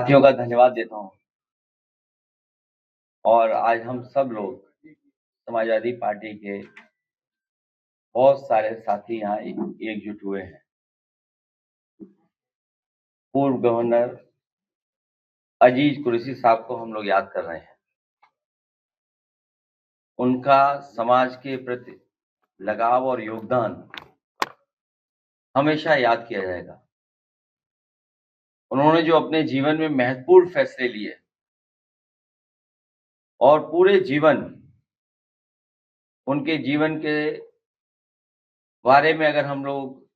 साथियों का धन्यवाद देता हूँ। और आज हम सब लोग समाजवादी पार्टी के बहुत सारे साथी यहाँ एकजुट हुए हैं। पूर्व गवर्नर अजीज कुरैशी साहब को हम लोग याद कर रहे हैं। उनका समाज के प्रति लगाव और योगदान हमेशा याद किया जाएगा। उन्होंने जो अपने जीवन में महत्वपूर्ण फैसले लिए और पूरे जीवन उनके जीवन के बारे में अगर हम लोग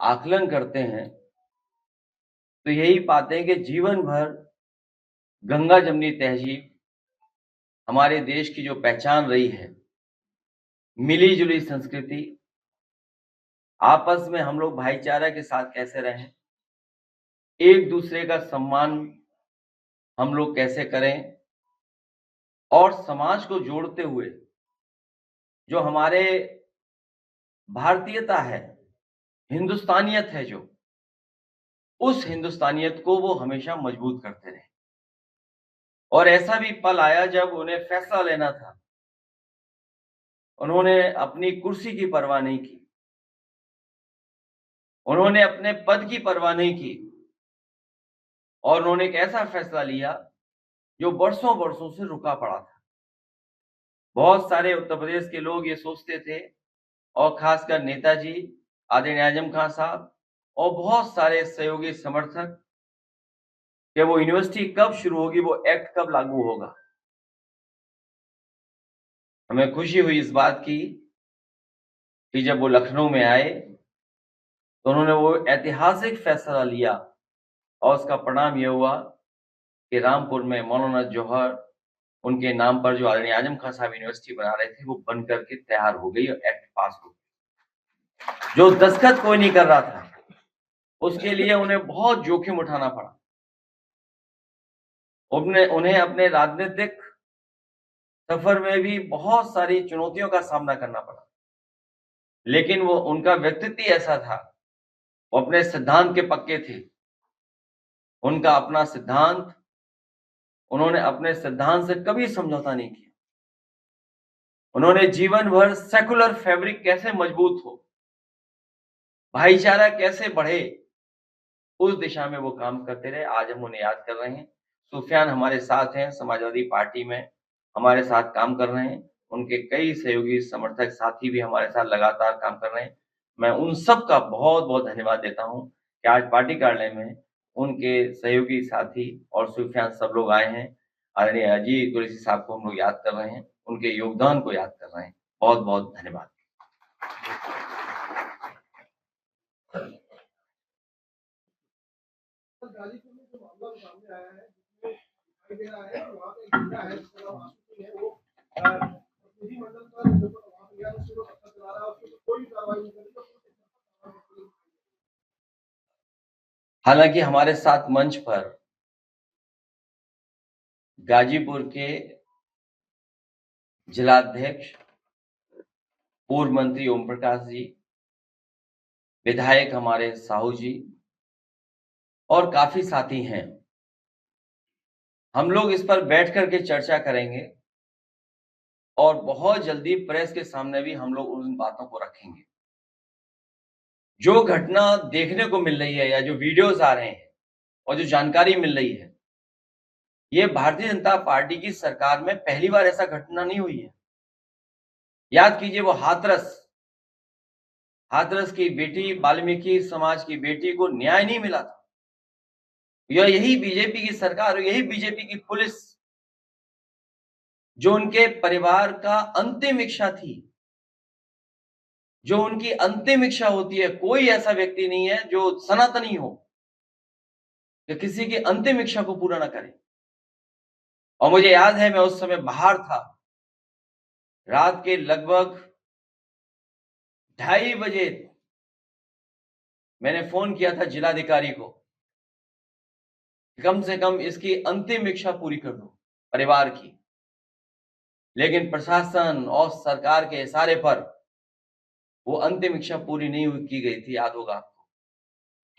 आकलन करते हैं तो यही पाते हैं कि जीवन भर गंगा जमुनी तहजीब हमारे देश की जो पहचान रही है, मिली जुली संस्कृति, आपस में हम लोग भाईचारा के साथ कैसे रहें, एक दूसरे का सम्मान हम लोग कैसे करें और समाज को जोड़ते हुए जो हमारे भारतीयता है, हिंदुस्तानियत है, जो उस हिंदुस्तानियत को वो हमेशा मजबूत करते रहे। और ऐसा भी पल आया जब उन्हें फैसला लेना था, उन्होंने अपनी कुर्सी की परवाह नहीं की, उन्होंने अपने पद की परवाह नहीं की और उन्होंने एक ऐसा फैसला लिया जो बरसों बरसों से रुका पड़ा था। बहुत सारे उत्तर प्रदेश के लोग ये सोचते थे और खासकर नेताजी आदरणीय आजम खान साहब और बहुत सारे सहयोगी समर्थक कि वो यूनिवर्सिटी कब शुरू होगी, वो एक्ट कब लागू होगा। हमें खुशी हुई इस बात की कि जब वो लखनऊ में आए तो उन्होंने वो ऐतिहासिक फैसला लिया और उसका परिणाम ये हुआ कि रामपुर में मौलाना जौहर उनके नाम पर जो आदरणीय आजम खान साहब यूनिवर्सिटी बना रहे थे वो बन करके तैयार हो गई और एक्ट पास हो गई। जो दस्तखत कोई नहीं कर रहा था उसके लिए उन्हें बहुत जोखिम उठाना पड़ा। उन्हें अपने राजनीतिक सफर में भी बहुत सारी चुनौतियों का सामना करना पड़ा, लेकिन वो उनका व्यक्तित्व ऐसा था, वो अपने सिद्धांत के पक्के थे। उनका अपना सिद्धांत, उन्होंने अपने सिद्धांत से कभी समझौता नहीं किया। उन्होंने जीवन भर सेकुलर फैब्रिक कैसे मजबूत हो, भाईचारा कैसे बढ़े, उस दिशा में वो काम करते रहे। आज हम उन्हें याद कर रहे हैं। सुफियान हमारे साथ हैं, समाजवादी पार्टी में हमारे साथ काम कर रहे हैं। उनके कई सहयोगी समर्थक साथी भी हमारे साथ लगातार काम कर रहे हैं। मैं उन सब का बहुत बहुत धन्यवाद देता हूं कि आज पार्टी कार्यालय में उनके सहयोगी साथी और सुफियान सब लोग आए हैं। आदरणीय अजीज कुरैशी साहब को हम लोग याद कर रहे हैं, उनके योगदान को याद कर रहे हैं। बहुत बहुत धन्यवाद। गाजीपुर में जो मामला सामने आया है, जिसमें दिखाई दे रहा है कि वहाँ पे एक महिला है जिसका नाम आशुकी है, वो प्रतिनिधिमंडल पर जो वहाँ पे गया उसको पत्थर चला रहा है, उसको कोई कार्रवाई नहीं करी। हालांकि हमारे साथ मंच पर गाजीपुर के जिलाध्यक्ष पूर्व मंत्री ओम प्रकाश जी, विधायक हमारे साहू जी और काफी साथी हैं। हम लोग इस पर बैठ करके चर्चा करेंगे और बहुत जल्दी प्रेस के सामने भी हम लोग उन बातों को रखेंगे। जो घटना देखने को मिल रही है या जो वीडियोस आ रहे हैं और जो जानकारी मिल रही है, ये भारतीय जनता पार्टी की सरकार में पहली बार ऐसा घटना नहीं हुई है। याद कीजिए, वो हाथरस की बेटी, वाल्मीकि समाज की बेटी को न्याय नहीं मिला था। यही बीजेपी की सरकार, यही बीजेपी की पुलिस जो उनके परिवार का अंतिम इच्छा थी, जो उनकी अंतिम इच्छा होती है। कोई ऐसा व्यक्ति नहीं है जो सनातनी हो कि किसी की अंतिम इच्छा को पूरा ना करे। और मुझे याद है, मैं उस समय बाहर था, रात के लगभग 2:30 बजे मैंने फोन किया था जिलाधिकारी को, कम से कम इसकी अंतिम इच्छा पूरी कर दो परिवार की। लेकिन प्रशासन और सरकार के इशारे पर वो अंतिम इच्छा पूरी नहीं की गई थी, याद होगा आपको।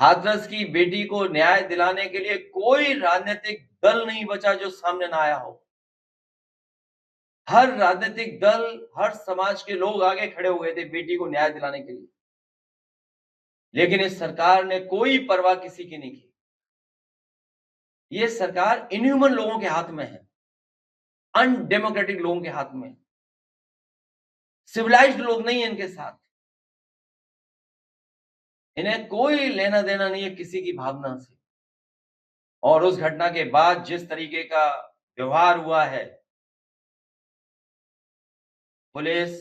हाथरस की बेटी को न्याय दिलाने के लिए कोई राजनीतिक दल नहीं बचा जो सामने ना आया हो। हर राजनीतिक दल, हर समाज के लोग आगे खड़े हुए थे बेटी को न्याय दिलाने के लिए, लेकिन इस सरकार ने कोई परवाह किसी की नहीं की। ये सरकार इनह्यूमन लोगों के हाथ में है, अनडेमोक्रेटिक लोगों के हाथ में, सिविलाइज्ड लोग नहीं है इनके साथ। इन्हें कोई लेना देना नहीं है किसी की भावना से। और उस घटना के बाद जिस तरीके का व्यवहार हुआ है, पुलिस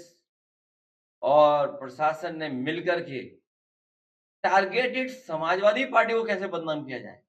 और प्रशासन ने मिलकर के टारगेटेड समाजवादी पार्टी को कैसे बदनाम किया जाए,